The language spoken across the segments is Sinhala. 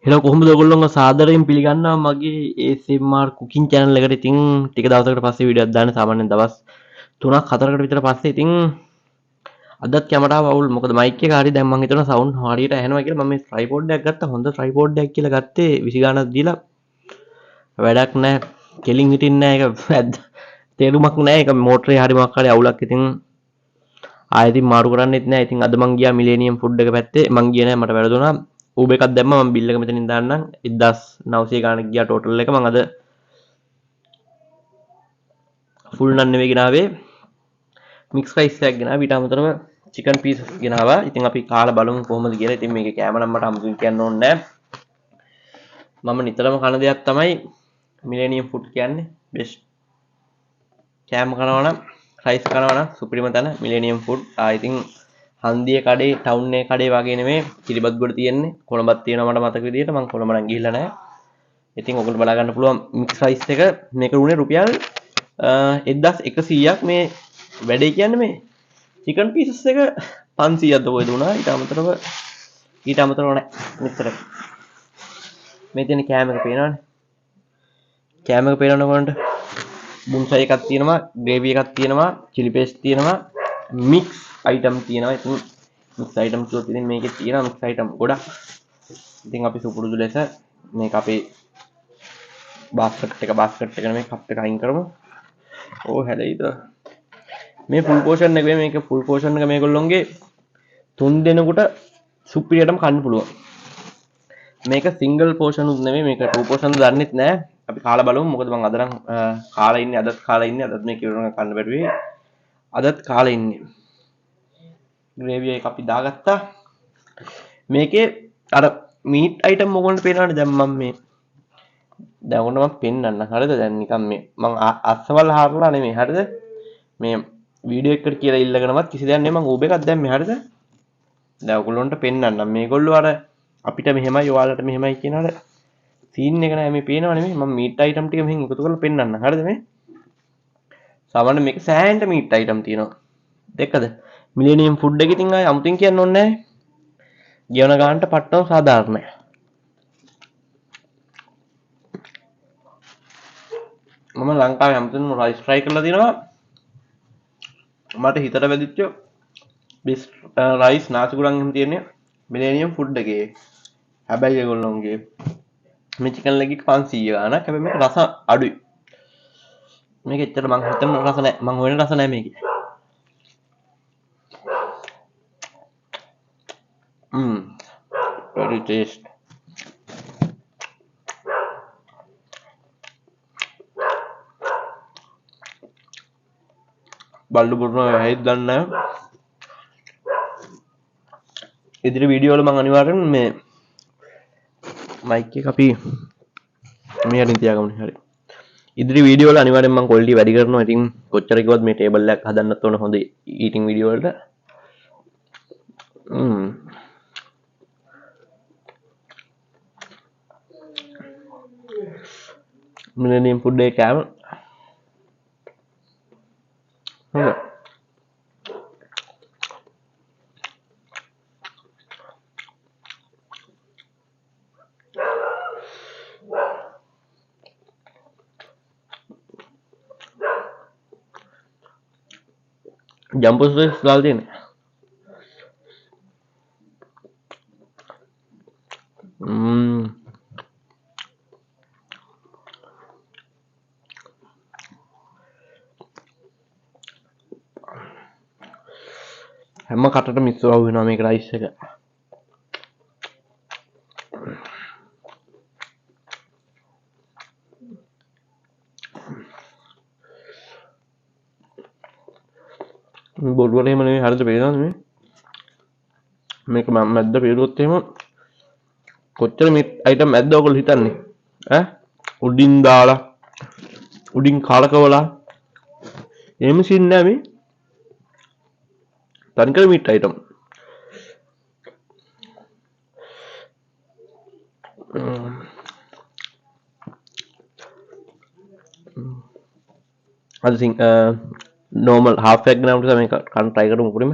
හෙලෝ කොහොමද ඔයගොල්ලෝ සාදරයෙන් පිළිගන්නවා මගේ ASMR කුකින් channel එකට. ඉතින් ටික දවසකට පස්සේ වීඩියෝක් දාන්න සාමාන්‍යයෙන් දවස් 3ක් 4කට විතර පස්සේ. ඉතින් අදත් කැමරාව අවුල්. මොකද මයික් එක හරි දැන් මම හිතනවා සවුන්ඩ් හරියට ඇහෙනවා කියලා. මම මේ ට්‍රයිපෝඩ් එකක් ගත්තා. හොඳ ට්‍රයිපෝඩ් එකක් කියලා ගත්තේ 20 ගාණක් දීලා. වැඩක් නැහැ. කෙලින් හිටින්නේ නැහැ. ඒක තේරුමක් නැහැ. ඒක මෝටරේ හරි මොකක් හරි අවුලක්. ඉතින් ආයෙත් මාරු කරන්නෙත් නැහැ. ඉතින් අද මං ගියා මිලේනියම් ෆුඩ් එක පැත්තේ. මං ගියේ නැහැ, මට වැරදුනා. ඌබ එකක් දැම්මා. මම බිල් එක මෙතනින් දාන්නම්. 1900 ගාණක් ගියා ටෝටල් එක. මං අද ෆුල් නන් නෙවෙයි ගෙනාවේ. මික්ස් රයිස් එකක් ගෙනාවා. ඊට අමතරව චිකන් පීසස් ගෙනාවා. ඉතින් අපි කාලා බලමු කොහොමද කියලා. ඉතින් මේකේ කෑම නම් මට අමුතුවෙන් කියන්න ඕනේ නැහැ. මම නිතරම කන දෙයක් තමයි මිලේනියම් ෆුඩ් කියන්නේ. බෙස්ට් කෑම කනවා නම් රයිස් කනවා නම් සුපිරිම තැන මිලේනියම් ෆුඩ්. ඉතින් හන්දිය කඩේ ටවුන් එකේ කඩේ වගේ නෙමෙයි, කිරිබත්ගොඩ තියෙන්නේ. කොළඹක් තියෙනවා මට මතක විදියට. මම කොළඹ නම් ගිහිල්ලා නැහැ. ඉතින් ඔයගොල්ලෝ බලා ගන්න පුළුවන් මික්ස් රයිස් එක. මේක උනේ රුපියල් 1100ක්. මේ වැඩේ කියන්නේ මේ චිකන් පීසස් එක 500ක්ද කොහෙද උනා. ඊට අමතරව නැහැ මෙච්චර. මේ තියෙන කෑම එක පේනවනේ. කෑම එක පේනවනේ කොහොමද? බුම්සයි එකක් තියෙනවා, ග්‍රේවි එකක් තියෙනවා, චිලි පේස්ට් තියෙනවා, මික්ස් අයිටම් තියෙනවා. ඉතින් මික්ස් අයිටම් කිව්වොත් ඉතින් මේකේ තියෙනවා මික්ස් අයිටම් ගොඩක්. ඉතින් අපි සුපුරුදු ලෙස මේක අපේ බාස්කට් එක නෙමෙයි කප් එක අයින් කරමු. ඕ හැලෙයිද? මේ ෆුල් පෝෂන් එක මේක ෆුල් පෝෂන් එක මේගොල්ලොන්ගේ 3 දෙනෙකුට සුපිරියටම කන්න පුළුවන්. මේක සිංගල් පෝෂන් උත් නෙමෙයි, මේක 2 පෝෂන් දන්නෙත් නෑ. අපි කාලා බලමු. මොකද මම අද නම් කාලා ඉන්නේ. අදත් මේක ඉවරන කන්න බැරුවේ. අදත් කාලා ඉන්නේ. ග්‍රේවි එක අපි දාගත්තා. මේකේ අර මීට් අයිටම් මොකක්ද පේනවනේ. දැන් මම මේ දැන් ඔන්න මම පෙන්නන්න. හරිද? දැන් නිකන් මේ මම අස්සවල් හරලා නෙමෙයි. හරිද? මේ වීඩියෝ එකකට කියලා ඉල්ලගෙනවත් කිසි දෙයක් නෙමෙයි. මම ඌබ එකක් දැම්මේ. හරිද? දැන් ඔයගොල්ලන්ට පෙන්නන්නම්. මේගොල්ලෝ අර අපිට මෙහෙමයි ඔයාලට මෙහෙමයි කියනවාට සීන් එක නෑ. මේ පේනව නෙමෙයි. මම මීට් අයිටම් ටික මෙහෙන් එකතු කරලා පෙන්නන්න. හරිද? මේ සාමාන්‍ය මේක සෑහෙන්න මීට් අයිටම් තියෙනවා. දෙකද? මිලේනියම් ෆුඩ් එකේ ඉතින් ආයේ අමුතුවෙන් කියන්න ඕනේ නෑ. ගෙවන ගානට පට්ටම සාධාරණයි. මම ලංකාවේ අමුතුවෙන් රයිස් ට්‍රයි කරලා තියෙනවා. මට හිතට වැදිච්ච බෙස්ට් රයිස් නාසිකුරන් එහෙම තියෙන්නේ මිලේනියම් ෆුඩ් එකේ. හැබැයි ඒගොල්ලෝගේ මේ චිකන් ලෙග් එක 500 ගාණක්. හැබැයි මේක රස අඩුයි. මේක එච්චර මං හිතන රස නැහැ. මං හොයන රස නැහැ මේකේ. very taste. බල්ලු පුරනවා හැයිද දන්නේ නැහැ. ඉදිරි වීඩියෝ වල මම අනිවාර්යෙන් මේ මයික් එක අපි මේ හරින් තියාගමු. හරි. ඉදිරි වීඩියෝ වල අනිවාර්යෙන් මම ක්වොලිටි වැඩි කරනවා. ඉතින් කොච්චර කිව්වත් මේ ටේබල් එකක් හදන්නත් ඕන හොඳ ඊටින් වීඩියෝ වලට. මිලේනියම් ෆුඩ් එක කෑම හොඳයි. ජම්බෝ සොස් දාලා තියෙන්නේ. හැම කටට මිස් වෙනවා මේක රයිස් එක. බොඩ් වල එහෙම නෙමෙයි. හරියට පේනවද මේ? මේක මම මැද්ද පේරුවොත් එහෙම කොච්චර මේ අයිටම් මැද්ද ඔයගොල්ලෝ හිතන්නේ? ඈ උඩින් දාලා උඩින් කලකවලා එහෙම සීන් නෑ මේ. තනිකර මීට් අයිටම්. අද normal half එක ගන්නවට තමයි කන් try කරමු පුරිම.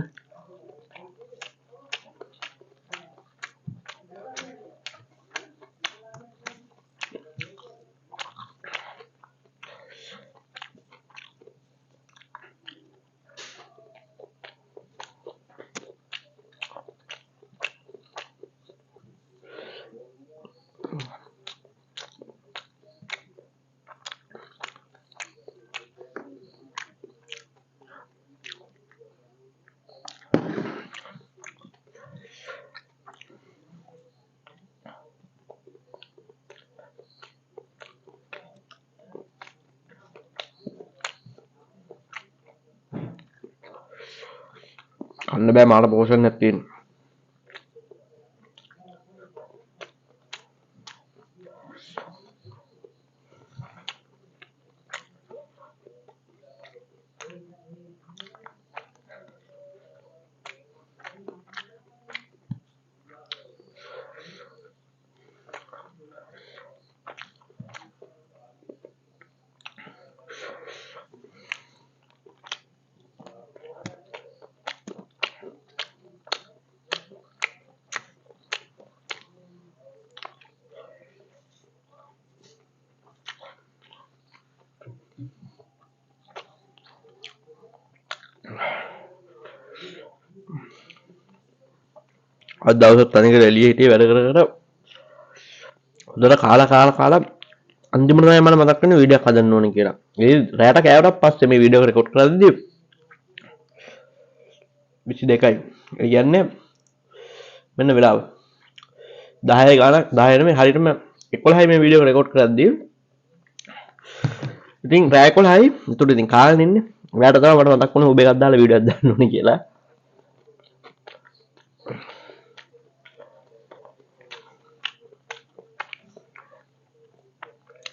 අන්න බෑ මාට පෝෂන් එකක් තියෙන. අද දවසක් තනිකර එළියේ හිටියේ වැඩ කර කර හොඳට කාලා අන්තිමට තමයි මම මතක් කරන්නේ වීඩියෝක් හදන්න ඕනේ කියලා. ඒ රැයට කෑවට පස්සේ මේ වීඩියෝ එක රෙකෝඩ් කරද්දී 22යි. ඒ කියන්නේ මෙන්න වෙලාව 10 ගානක් 10 නෙමෙයි හරියටම 11යි මේ වීඩියෝ එක රෙකෝඩ් කරද්දී. ඉතින් රැය 11යි. ඒකට ඉතින් කාගෙන ඉන්නේ. රැයට තමයි මට මතක් වුණේ ඔබ එකක් දාලා වීඩියෝ එකක් දාන්න ඕනේ කියලා.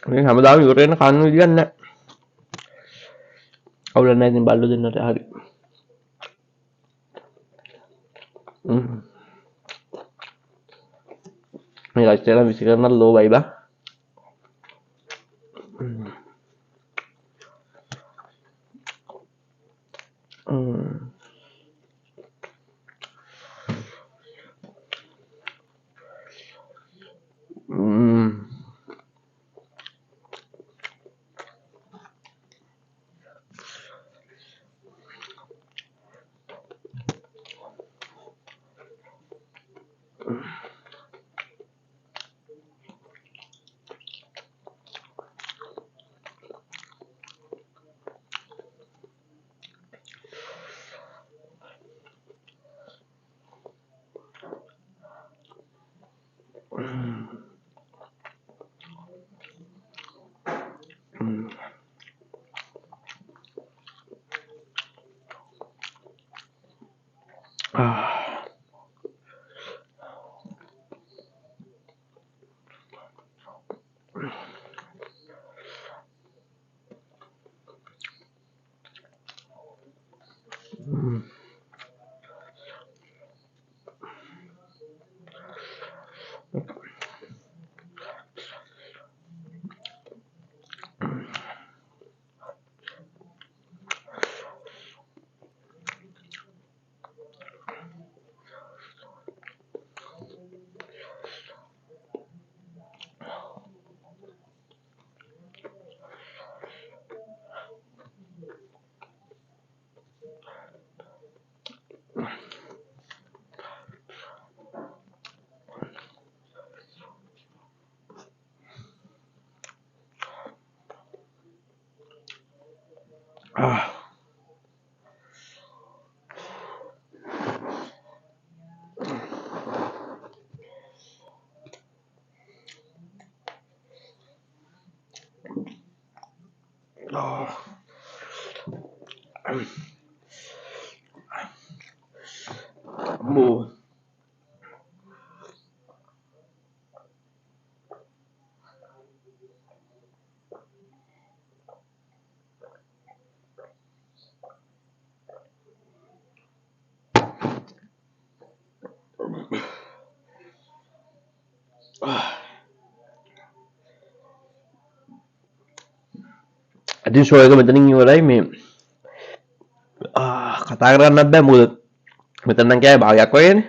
මේ හැමදාම ඉවර වෙන කන්න විදියක් නැහැ. අවුල නැහැ ඉතින් බල්ලෝ දෙන්නට හරි. මේ ලයිස්ට් විසි කරන ලෝ වයිබා. ඉතින් ෂෝ එක මෙතනින් ඉවරයි. මේ කතා කරන්නත් බෑ මොකද මෙතන නම් කෑවේ භාගයක් වගේනේ.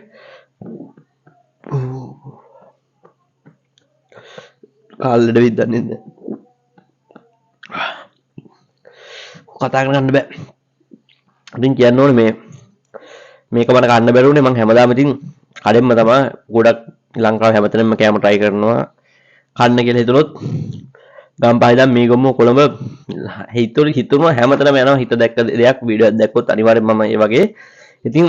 කාලෙට විද්දන්නේ නැහැ. කතා කරන්න බෑ. ඉතින් කියන්න ඕනේ මේක මට ගන්න බැරුණේ මං හැමදාම ඉතින් කඩෙන්ම තමයි ගොඩක් ලංකාව හැමතැනම කෑම try කරනවා කන්න කියලා හිතුනොත් ගම්පහ ඉඳන් මේගොම්ම කොළඹ හිතුණා හැමතැනම යනවා හිත දැක්ක දෙයක් වීඩියෝ එකක් දැක්කොත් අනිවාර්යෙන් මම ඒ වගේ ඉතින්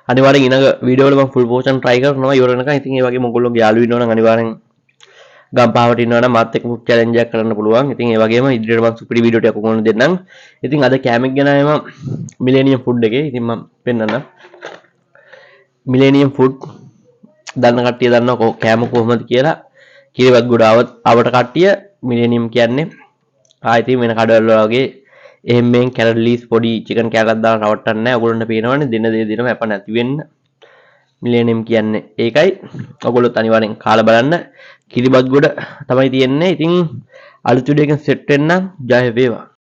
අනිවාර්යෙන් ඊළඟ වීඩියෝ වල මම ෆුල් පෝෂන් try කරනවා ඉවර වෙනකන් ඉතින් ඒ වගේ මොගොල්ලෝගේ යාළුවෝ ඉන්නවනම් අනිවාර්යෙන් ගම්පහවට ඉන්නවා නම් මාත් එක්ක ෆුඩ් චැලෙන්ජ් එකක් කරන්න පුළුවන්. ඉතින් ඒ වගේම ඉදිරියට මම සුපිරි වීඩියෝ ටිකක් ඔයගොල්ලන්ට දෙන්නම්. ඉතින් අද කෑමක් ගැන මම මිලේනියම් ෆුඩ් එකේ ඉතින් මම පෙන්නන්නම්. මිලේනියම් ෆුඩ් දන්න කට්ටිය දන්නවා කෑම කොහොමද කියලා. කිරිබත් ගොඩ ආවට කට්ටිය මිලේනියම් කියන්නේ ආයිති වෙන කඩවල වගේ එහෙම මෙන් කැලරිස් පොඩි චිකන් කෑල්ලක් දාලා රවට්ටන්නේ නැහැ. ඔයගොල්ලන්ට පේනවනේ දින දෙක දිනම අප නැති වෙන්න. මිලේනියම් කියන්නේ ඒකයි. ඔයගොල්ලොත් අනිවාර්යෙන් කාලා බලන්න. කිරිබත් ගොඩ තමයි තියෙන්නේ. ඉතින් අලුත් වීඩියෝ එකකින් සෙට් වෙන්න ජය වේවා.